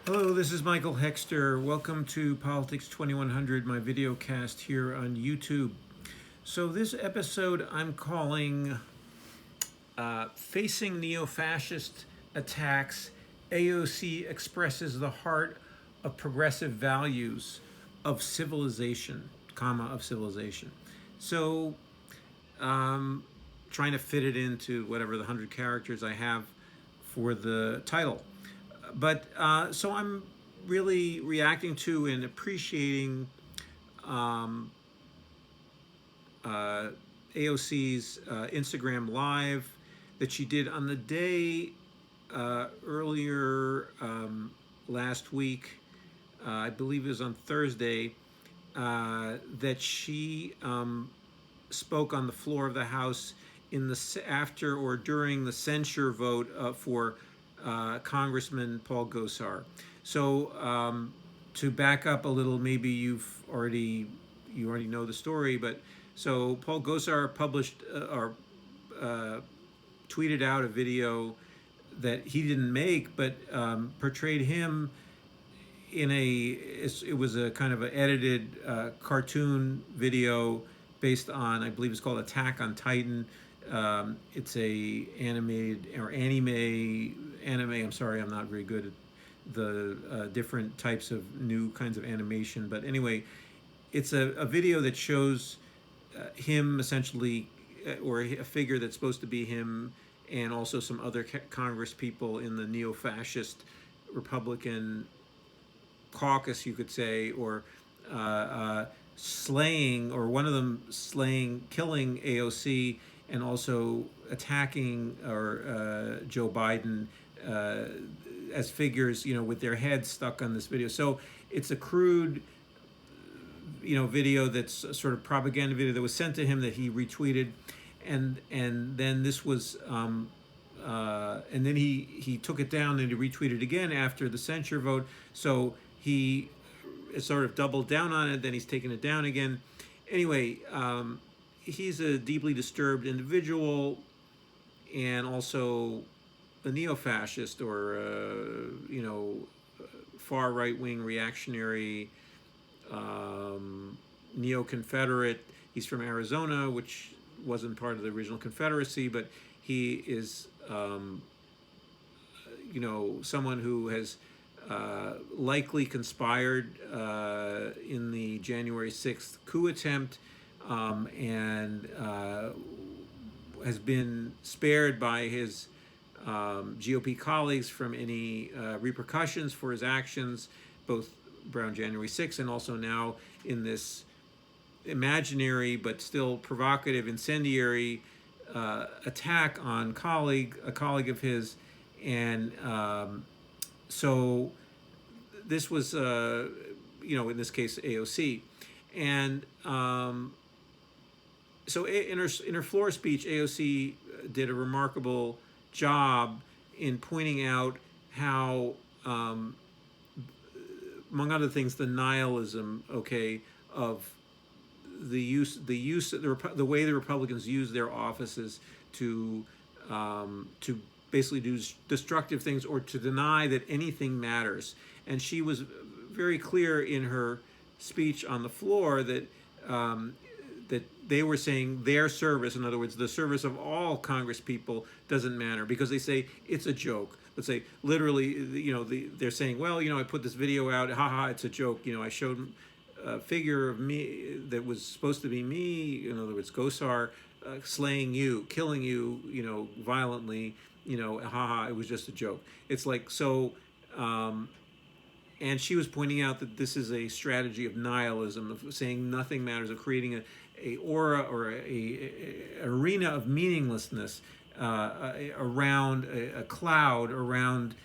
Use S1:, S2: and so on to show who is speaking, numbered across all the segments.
S1: Hello, this is Michael Hexter. Welcome to Politics 2100, my video cast here on YouTube. So this episode I'm calling Facing Neo-Fascist Attacks, AOC Expresses the Heart of Progressive Values of Civilization, of civilization. So trying to fit it into whatever the 100 characters I have for the title. But so I'm really reacting to and appreciating AOC's Instagram Live that she did on the day earlier last week, I believe it was on Thursday, that she spoke on the floor of the House in the after or during the censure vote for Congressman Paul Gosar. So to back up a little, maybe you already know the story, but so Paul Gosar published or tweeted out a video that he didn't make, but portrayed him in it was a kind of an edited cartoon video based on, I believe it's called Attack on Titan. It's a animated or anime. I'm sorry, I'm not very good at the different types of new kinds of animation. But anyway, it's a video that shows him essentially, or a figure that's supposed to be him, and also some other Congress people in the neo-fascist Republican caucus, you could say, or slaying, or one of them killing AOC, and also attacking Joe Biden as figures, with their heads stuck on this video. So it's a crude, video that's a sort of propaganda video that was sent to him that he retweeted, and then this was, and then he took it down and he retweeted again after the censure vote. So he sort of doubled down on it. Then he's taken it down again. Anyway. He's a deeply disturbed individual, and also a neo-fascist, or far right-wing reactionary, neo-Confederate. He's from Arizona, which wasn't part of the original Confederacy, but he is someone who has likely conspired in the January 6th coup attempt, and has been spared by his GOP colleagues from any repercussions for his actions, both around January 6th and also now in this imaginary but still provocative, incendiary attack on a colleague of his. And so this was, in this case, AOC. And so in her floor speech, AOC did a remarkable job in pointing out how, among other things, the nihilism, of the way the Republicans use their offices to basically do destructive things, or to deny that anything matters. And she was very clear in her speech on the floor that that they were saying their service, in other words, the service of all Congress people, doesn't matter, because they say it's a joke. Let's say literally, they're saying, well, I put this video out, haha, it's a joke. I showed a figure of me that was supposed to be me, in other words, Gosar, slaying you, killing you, violently, haha, it was just a joke. It's like, so, and she was pointing out that this is a strategy of nihilism, of saying nothing matters, of creating a aura, or a arena of meaninglessness around a cloud around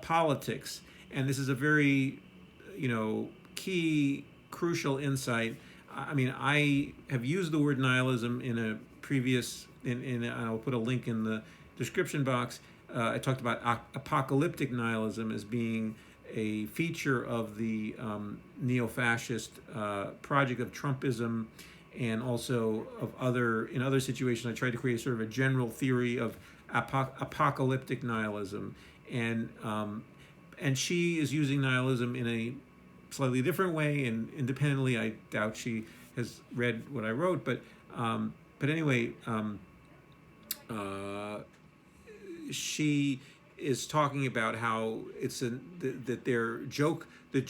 S1: politics. And this is a very, key, crucial insight. I mean, I have used the word nihilism in a previous, and I'll put a link in the description box. I talked about apocalyptic nihilism as being a feature of the neo-fascist project of Trumpism, and also in other situations I tried to create sort of a general theory of apocalyptic nihilism. And and she is using nihilism in a slightly different way, and independently. I doubt she has read what I wrote, but anyway, she is talking about how it's that their joke, the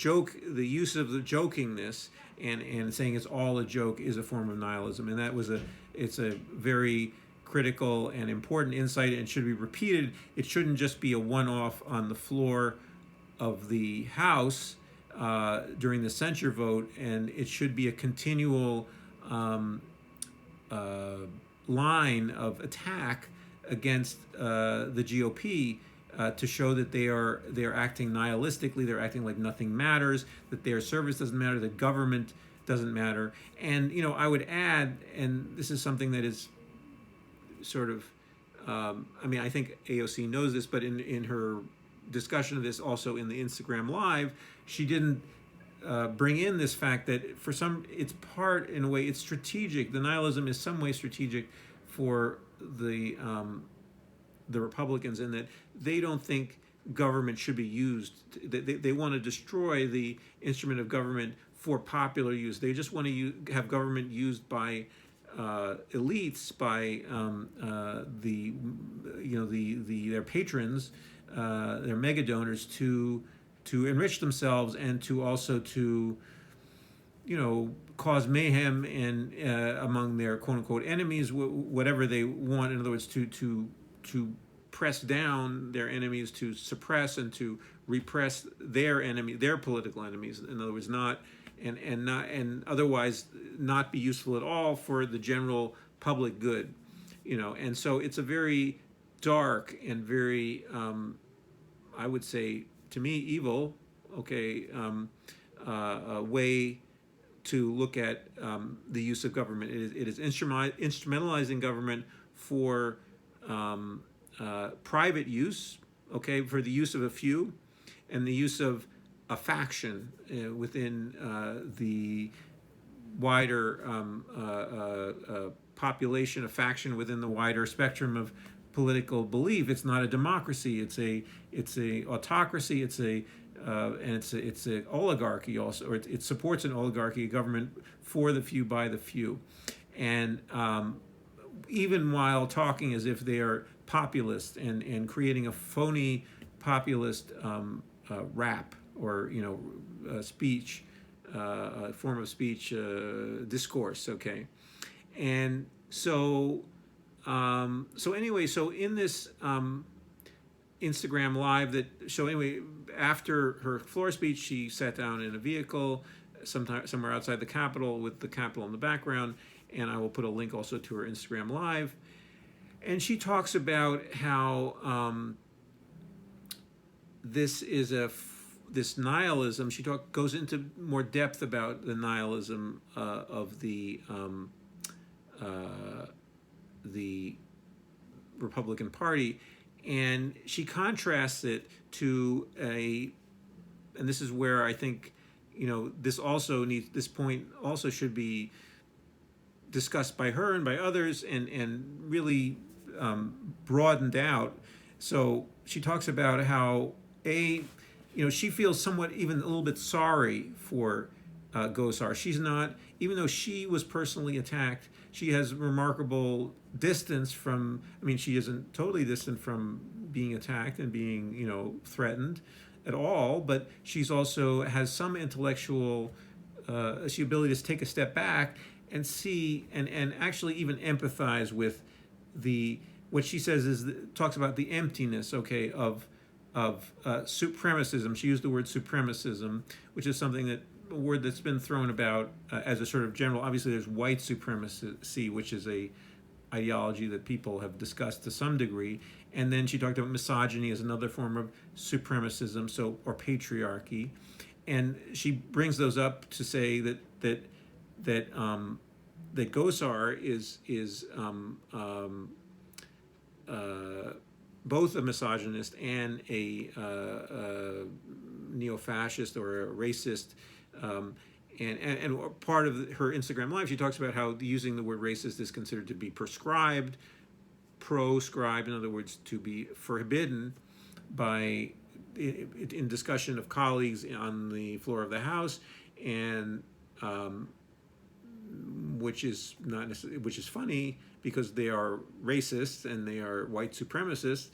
S1: use of the jokingness and saying it's all a joke is a form of nihilism, and it's a very critical and important insight and should be repeated. It shouldn't just be a one-off on the floor of the House during the censure vote, and it should be a continual line of attack against the GOP to show that they're acting nihilistically, they're acting like nothing matters, that their service doesn't matter, that government doesn't matter. And I would add, and this is something that is sort of, I think AOC knows this, but in her discussion of this also in the Instagram Live, she didn't bring in this fact that it's part, in a way, it's strategic. The nihilism is some way strategic for the Republicans, in that they don't think government should be used. They want to destroy the instrument of government for popular use. They just want to have government used by elites, by their patrons, their mega donors, to enrich themselves and to also to cause mayhem and among their quote unquote enemies, whatever they want. In other words, to press down their enemies, to suppress and to repress their political enemies. In other words, not otherwise not be useful at all for the general public good, And so it's a very dark and very, I would say, to me, evil, way to look at the use of government. It is instrumentalizing government for private use, for the use of a few, and the use of a faction within the wider population, a faction within the wider spectrum of political belief. It's not a democracy. It's a autocracy. It's a oligarchy also, or it supports an oligarchy, a government for the few by the few, and even while talking as if they are populist and creating a phony populist rap or speech, form of speech, discourse. And so anyway, so in this Instagram Live after her floor speech, she sat down in a vehicle somewhere outside the Capitol with the Capitol in the background, and I will put a link also to her Instagram Live. And she talks about how this nihilism. She goes into more depth about the nihilism of the Republican Party, and she contrasts it to and this is where I think this point also should be discussed by her and by others and really broadened out. So she talks about how she feels somewhat, even a little bit, sorry for Gosar. She's not, even though she was personally attacked, she has remarkable distance from, she isn't totally distant from being attacked and being, threatened at all, but she's also has some intellectual ability to take a step back and see and actually even empathize with what she says talks about the emptiness, of supremacism. She used the word supremacism, which is a word that's been thrown about as a sort of general. Obviously, there's white supremacy, which is a ideology that people have discussed to some degree. And then she talked about misogyny as another form of supremacism, or patriarchy. And she brings those up to say that Gosar is both a misogynist and a neo-fascist or a racist. And part of her Instagram Live, she talks about how using the word racist is considered to be proscribed, in other words, to be forbidden by in discussion of colleagues on the floor of the House, and which is not which is funny because they are racists and they are white supremacists,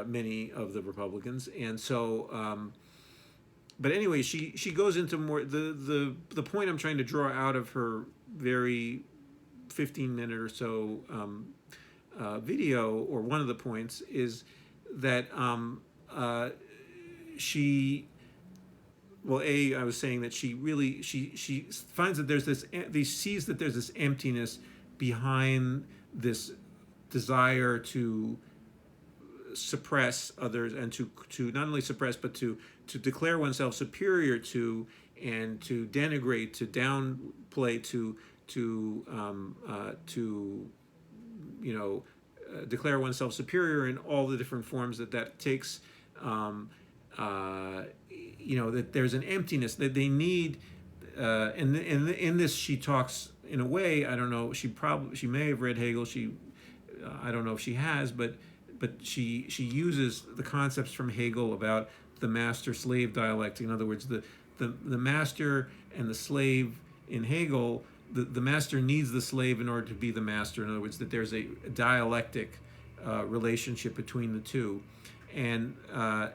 S1: many of the Republicans, and so. But anyway, she goes into more the point I'm trying to draw out of her very 15-minute or so video, or one of the points, is that she, well, I was saying that she finds that there's sees that there's this emptiness behind this desire to suppress others, and to not only suppress but to declare oneself superior to, and to denigrate, to downplay, to declare oneself superior in all the different forms that takes. That there's an emptiness that they need, and in this she talks in a way, I don't know, she may have read Hegel, I don't know if she has, but she uses the concepts from Hegel about the master-slave dialectic. In other words, the master and the slave in Hegel, the master needs the slave in order to be the master. In other words, that there's a dialectic relationship between the two. And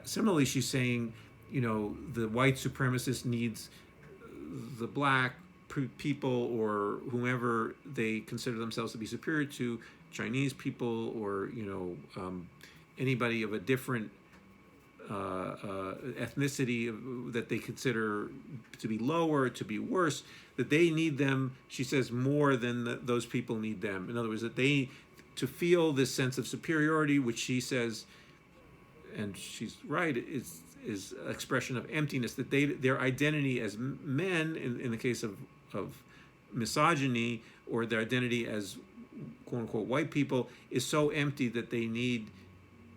S1: similarly, she's saying, the white supremacist needs the black people, or whomever they consider themselves to be superior to, Chinese people, or anybody of a different ethnicity that they consider to be lower, to be worse, that they need them, she says, more than those people need them. In other words, that they, to feel this sense of superiority, which she says, and she's right, is expression of emptiness, that their identity as men, in the case of misogyny, or their identity as quote-unquote white people, is so empty that they need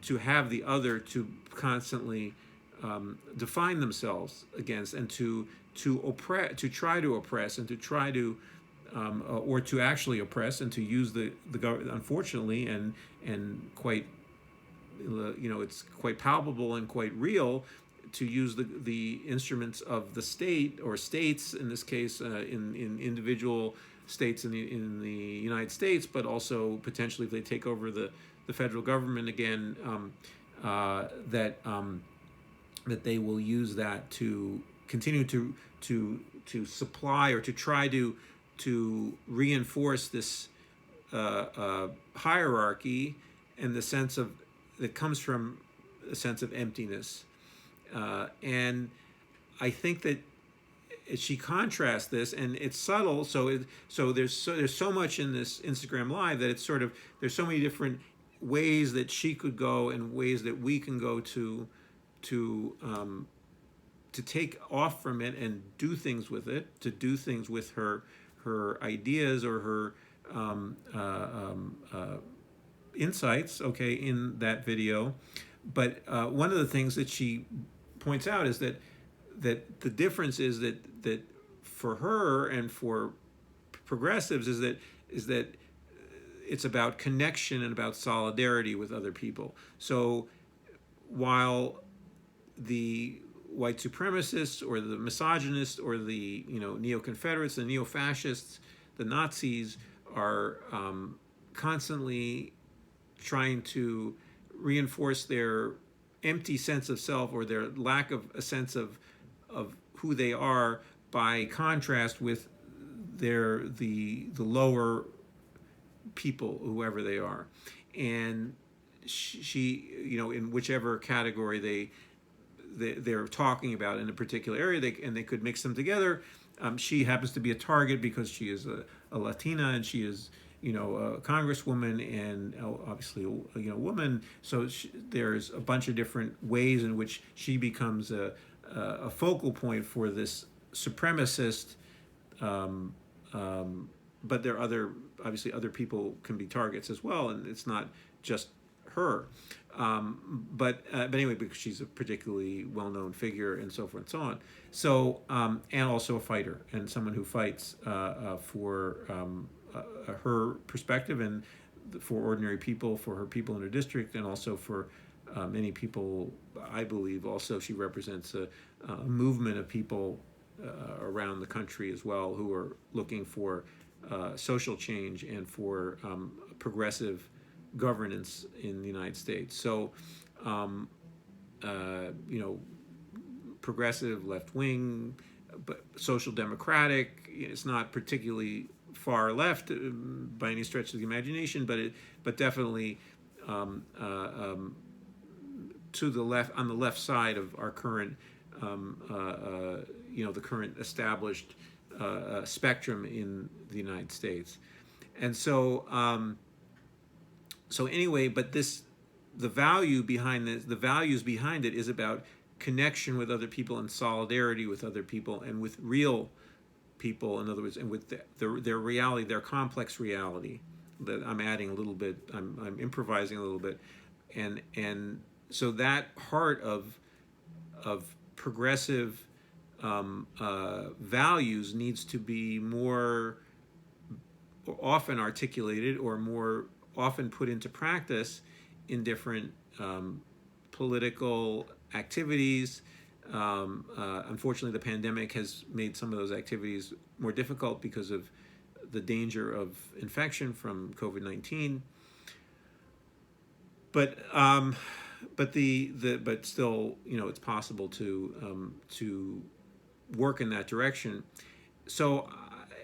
S1: to have the other to constantly define themselves against, and to try to oppress, and to try to or to actually oppress, and to use the government, unfortunately, and quite, it's quite palpable and quite real, to use the instruments of the state, or states in this case, in individual states in the United States, but also potentially if they take over the federal government again, that they will use that to continue to supply, or to try to reinforce this hierarchy, and the sense of that comes from a sense of emptiness. And I think that she contrasts this, and it's subtle. So there's so much in this Instagram Live that it's sort of, there's so many different ways that she could go, and ways that we can go to take off from it and do things with it, to do things with her ideas, or her insights, okay, in that video. But one of the things that she points out is that the difference is that for her and for progressives is that it's about connection and about solidarity with other people. So while the white supremacists, or the misogynists, or the neo-Confederates, the neo-fascists, the Nazis are constantly trying to reinforce their empty sense of self, or their lack of a sense of who they are, by contrast with the lower people, whoever they are. And she, in whichever category they're talking about in a particular area, they could mix them together. She happens to be a target because she is a Latina, and she is a congresswoman, and obviously a woman. So there's a bunch of different ways in which she becomes a focal point for this supremacist. But there are obviously other people can be targets as well, and it's not just her. But anyway, because she's a particularly well-known figure, and so forth and so on. So and also a fighter, and someone who fights for her perspective, and for ordinary people, for her people in her district, and also for many people, I believe, also she represents a movement of people around the country as well who are looking for social change and for progressive governance in the United States. So, you know, progressive, left wing, but social democratic. It's not particularly far left by any stretch of the imagination, but definitely to the left, on the left side of our current, you know, the current established spectrum in the United States. And so, so anyway, but the values behind it is about connection with other people and solidarity with other people and with real people, in other words, and with their reality, their complex reality. That I'm adding a little bit, I'm improvising a little bit, and so that heart of progressive values needs to be more often articulated or more often put into practice in different political activities. Unfortunately, the pandemic has made some of those activities more difficult because of the danger of infection from COVID-19. But but still, you know, it's possible to work in that direction. So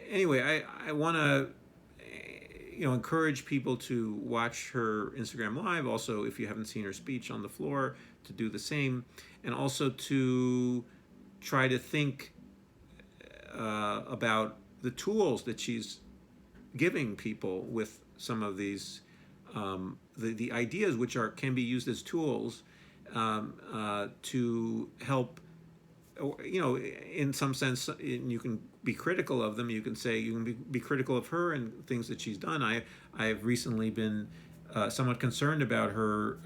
S1: anyway, I want to, you know, encourage people to watch her Instagram Live. Also, if you haven't seen her speech on the floor, to do the same, and also to try to think about the tools that she's giving people with some of these the ideas which can be used as tools to help. You know, in some sense, you can be critical of them. You can say you can be critical of her and things that she's done. I've recently been somewhat concerned about her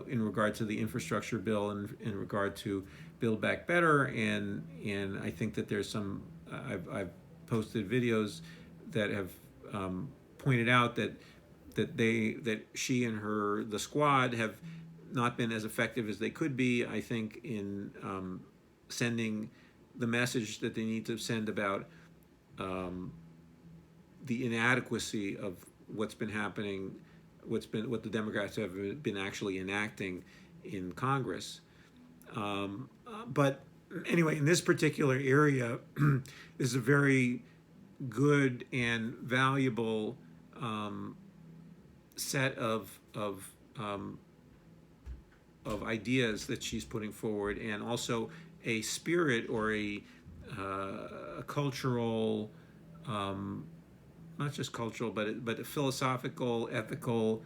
S1: in regard to the infrastructure bill and in regard to Build Back Better, and I think that there's some. I've posted videos that have pointed out that she and the squad have not been as effective as they could be, I think, in sending the message that they need to send about the inadequacy of what's been happening, what the Democrats have been actually enacting in Congress. But anyway, in this particular area, this is a very good and valuable set of ideas that she's putting forward, and also a spirit or a cultural, not just cultural, but a philosophical, ethical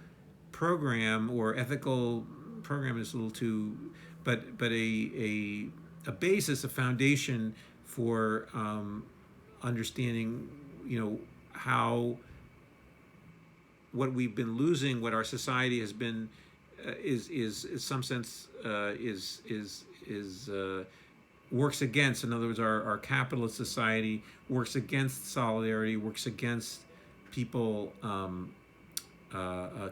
S1: program, or ethical program is a little too, but a basis, a foundation for understanding, you know, how what we've been losing, what our society has been, is in some sense works against. In other words, our capitalist society works against solidarity, works against people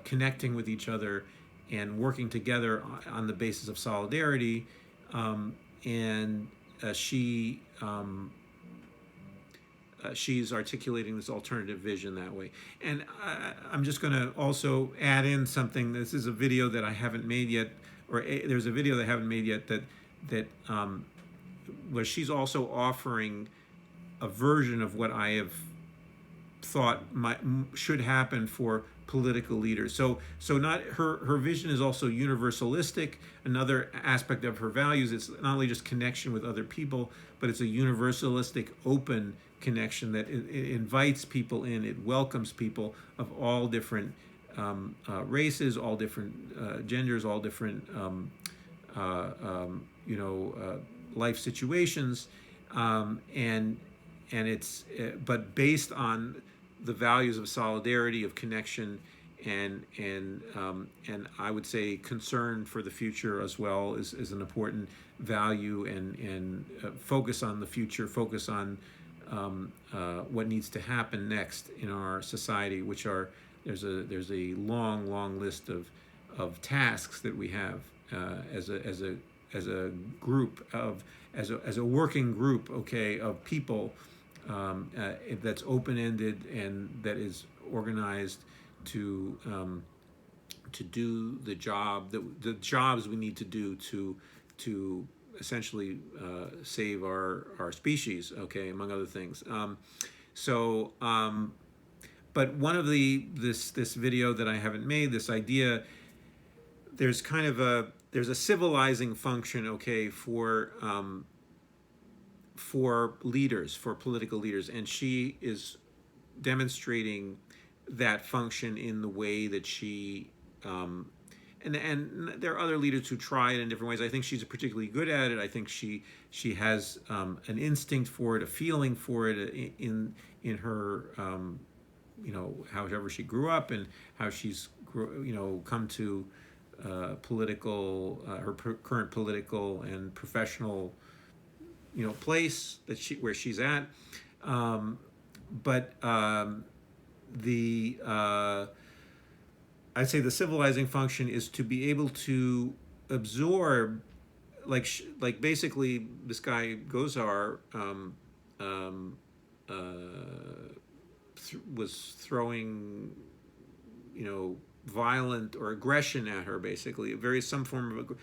S1: connecting with each other and working together on the basis of solidarity. And she's articulating this alternative vision that way. And I'm just going to also add in something. This is a video that I haven't made yet, or there's a video that I haven't made yet that where she's also offering a version of what I have thought should happen for political leaders. So not her vision is also universalistic. Another aspect of her values, it's not only just connection with other people, but it's a universalistic, open connection that it invites people in. It welcomes people of all different races, all different genders, all different life situations, and it's but based on the values of solidarity, of connection, and I would say concern for the future as well is an important value, and focus on the future, focus on what needs to happen next in our society, which are there's a long list of tasks that we have as a group as a working group, okay, of people, that's open-ended and that is organized to do the jobs we need to do to essentially save our species, okay, among other things. But one of this video that I haven't made, this idea, there's a civilizing function, okay, for leaders, for political leaders, and she is demonstrating that function in the way that she and there are other leaders who try it in different ways. I think she's particularly good at it. I think she has an instinct for it, a feeling for it in her however she grew up and how she's come to her current political and professional place where she's at. I'd say the civilizing function is to be able to absorb, like basically this guy Gosar was throwing, violent or aggression at her, basically some form of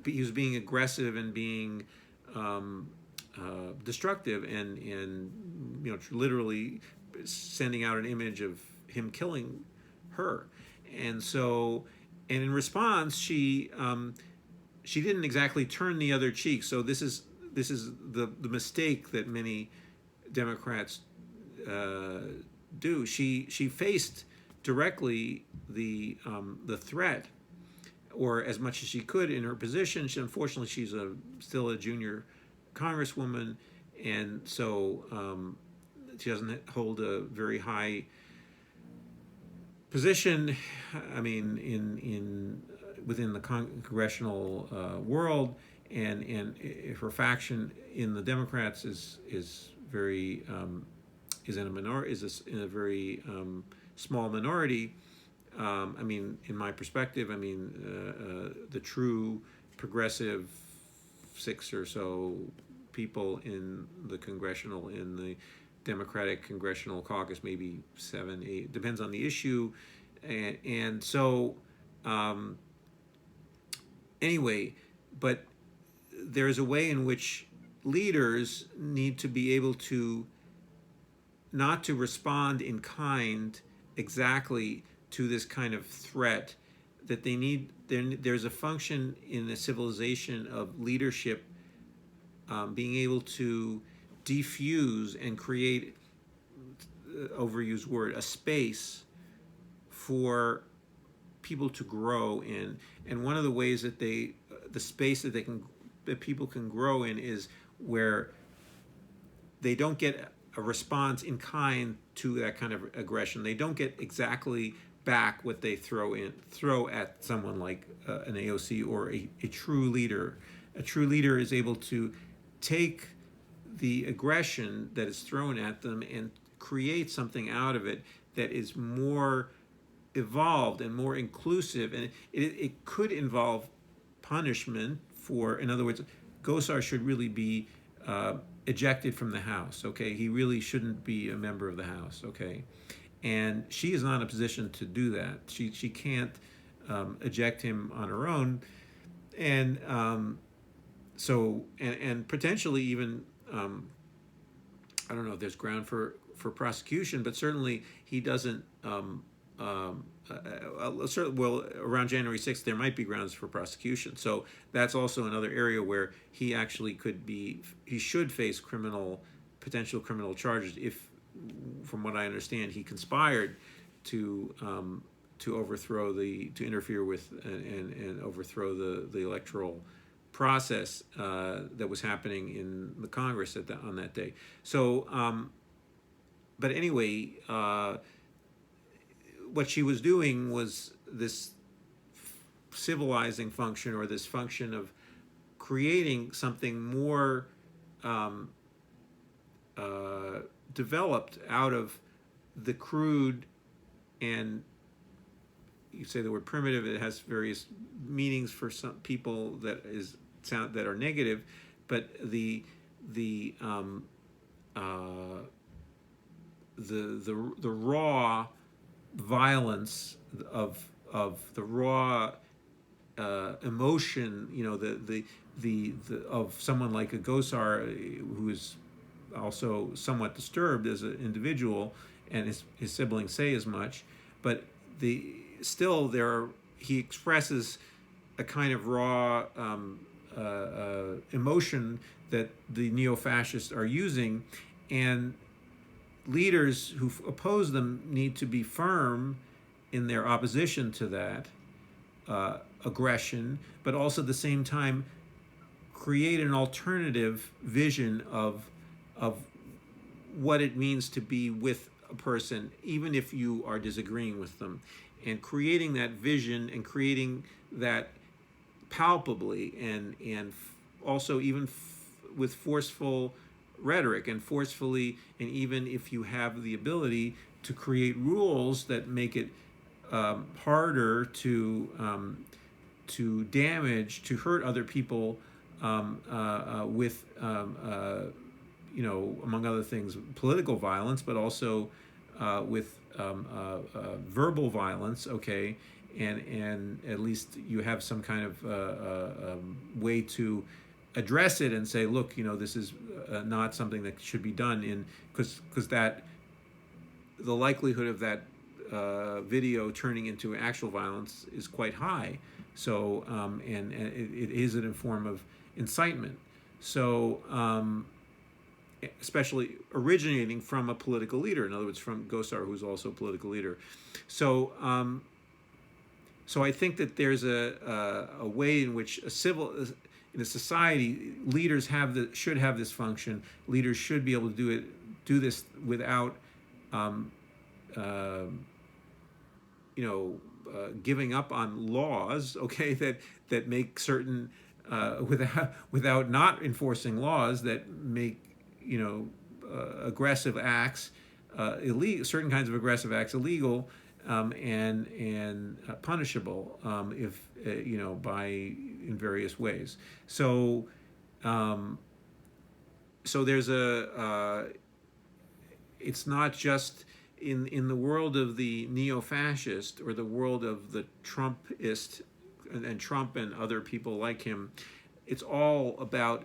S1: he was being aggressive and being destructive and literally sending out an image of him killing her. And in response, she didn't exactly turn the other cheek. So this is the mistake that many Democrats do. She faced directly the threat, or as much as she could in her position. Unfortunately, she's still a junior congresswoman, and so she doesn't hold a very high position. I mean, within the congressional world, and her faction in the Democrats is very in a very small minority. In my perspective, the true progressive 6 or so people in the Democratic Congressional Caucus, maybe 7, 8, depends on the issue, and so anyway, but there's a way in which leaders need to be able to not to respond in kind exactly to this kind of threat, that they need. There's a function in the civilization of leadership being able to defuse and create, overused word, a space for people to grow in. And one of the ways that the space that people can grow in is where they don't get a response in kind to that kind of aggression. They don't get exactly back what they throw at someone like an AOC or a true leader. A true leader is able to take the aggression that is thrown at them and create something out of it that is more evolved and more inclusive. And it could involve punishment for, in other words, Gosar should really be ejected from the House, okay? He really shouldn't be a member of the House, okay? And she is not in a position to do that. She can't eject him on her own. And so potentially even, I don't know if there's ground for prosecution, but certainly he doesn't, well, around January 6th, there might be grounds for prosecution. So that's also another area where he actually he should face potential criminal charges if, from what I understand, he conspired to interfere with and overthrow the electoral process that was happening in the Congress on that day. So, but anyway, what she was doing was this civilizing function, or this function of creating something more developed out of the crude and you say the word primitive, it has various meanings for some people that are negative, but the raw violence of the raw emotion, the of someone like a Gosar, who is also somewhat disturbed as an individual, and his siblings say as much, but he expresses a kind of raw emotion that the neo-fascists are using, and leaders who oppose them need to be firm in their opposition to that aggression, but also at the same time create an alternative vision of what it means to be with a person, even if you are disagreeing with them, and creating that vision and creating that palpably, and also even with forceful rhetoric, and forcefully, and even if you have the ability to create rules that make it harder to damage, to hurt other people with among other things, political violence, but also with verbal violence. Okay, and at least you have some kind of way to address it and say, look, this is not something that should be done, because that the likelihood of that video turning into actual violence is quite high. So and it is a form of incitement. So especially originating from a political leader, in other words, from Gosar, who's also a political leader. So so I think that there's a way in which in a society, leaders should have this function. Leaders should be able to do this without giving up on laws, okay, that make certain without not enforcing laws that make aggressive acts illegal, certain kinds of aggressive acts illegal, and punishable if in various ways. So so there's it's not just in the world of the neo-fascist, or the world of the Trumpist, and Trump and other people like him. It's all about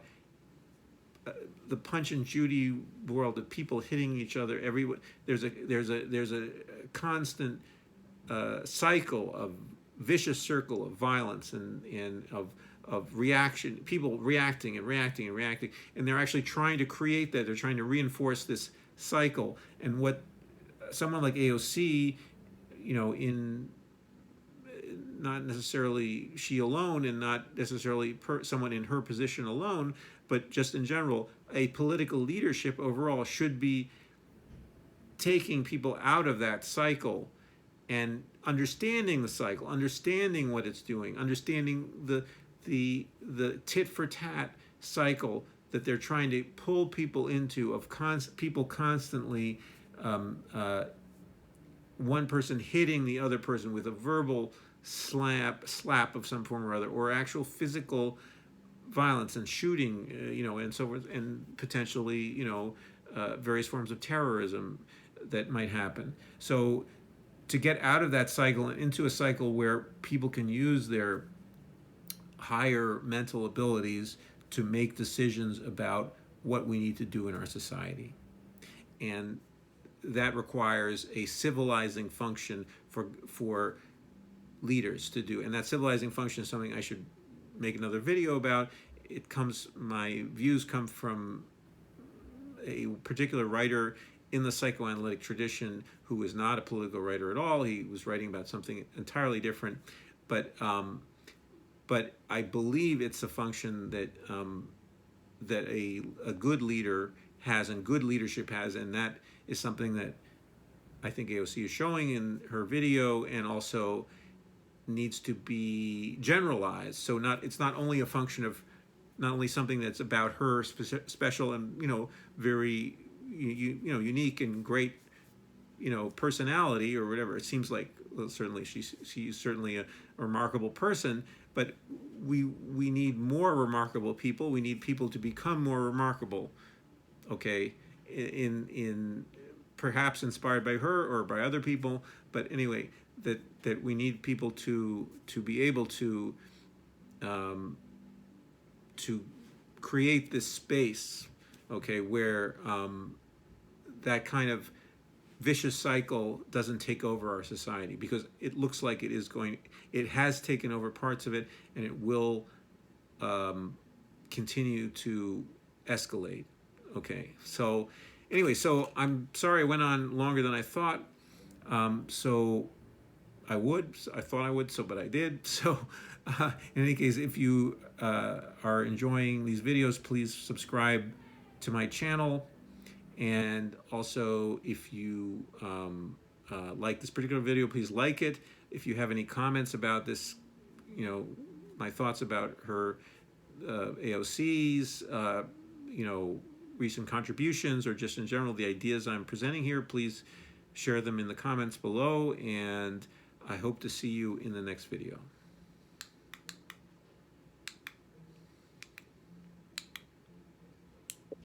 S1: the Punch and Judy world of people hitting each other. There's a constant cycle of vicious circle of violence and of reaction, people reacting, and they're actually trying to create that. They're trying to reinforce this cycle. And what someone like AOC, in not necessarily she alone, and not necessarily someone in her position alone, but just in general, a political leadership overall should be taking people out of that cycle and understanding the cycle, understanding what it's doing, understanding the tit for tat cycle that they're trying to pull people into, of people constantly one person hitting the other person with a verbal slap of some form or other, or actual physical violence and shooting, and so forth, and potentially, various forms of terrorism that might happen. So to get out of that cycle and into a cycle where people can use their higher mental abilities to make decisions about what we need to do in our society. And that requires a civilizing function for leaders to do. And that civilizing function is something I should make another video about. My views come from a particular writer in the psychoanalytic tradition who is not a political writer at all. He was writing about something entirely different, but I believe it's a function that that a good leader has, and good leadership has, and that is something that I think AOC is showing in her video, and also needs to be generalized. So it's not only a function of, not only something that's about her special and very unique and great personality or whatever it seems like certainly she's certainly a remarkable person, but we need more remarkable people. We need people to become more remarkable. Okay, in perhaps inspired by her or by other people, but anyway, that we need people to be able to create this space, okay, where that kind of vicious cycle doesn't take over our society, because it looks like it has taken over parts of it, and it will continue to escalate. Okay, so anyway, so I'm sorry I went on longer than I thought. So I thought I would, but I did. So in any case, if you are enjoying these videos, please subscribe to my channel. And also, if you like this particular video, please like it. If you have any comments about this, my thoughts about her AOC's, recent contributions, or just in general the ideas I'm presenting here, please share them in the comments below, and I hope to see you in the next video.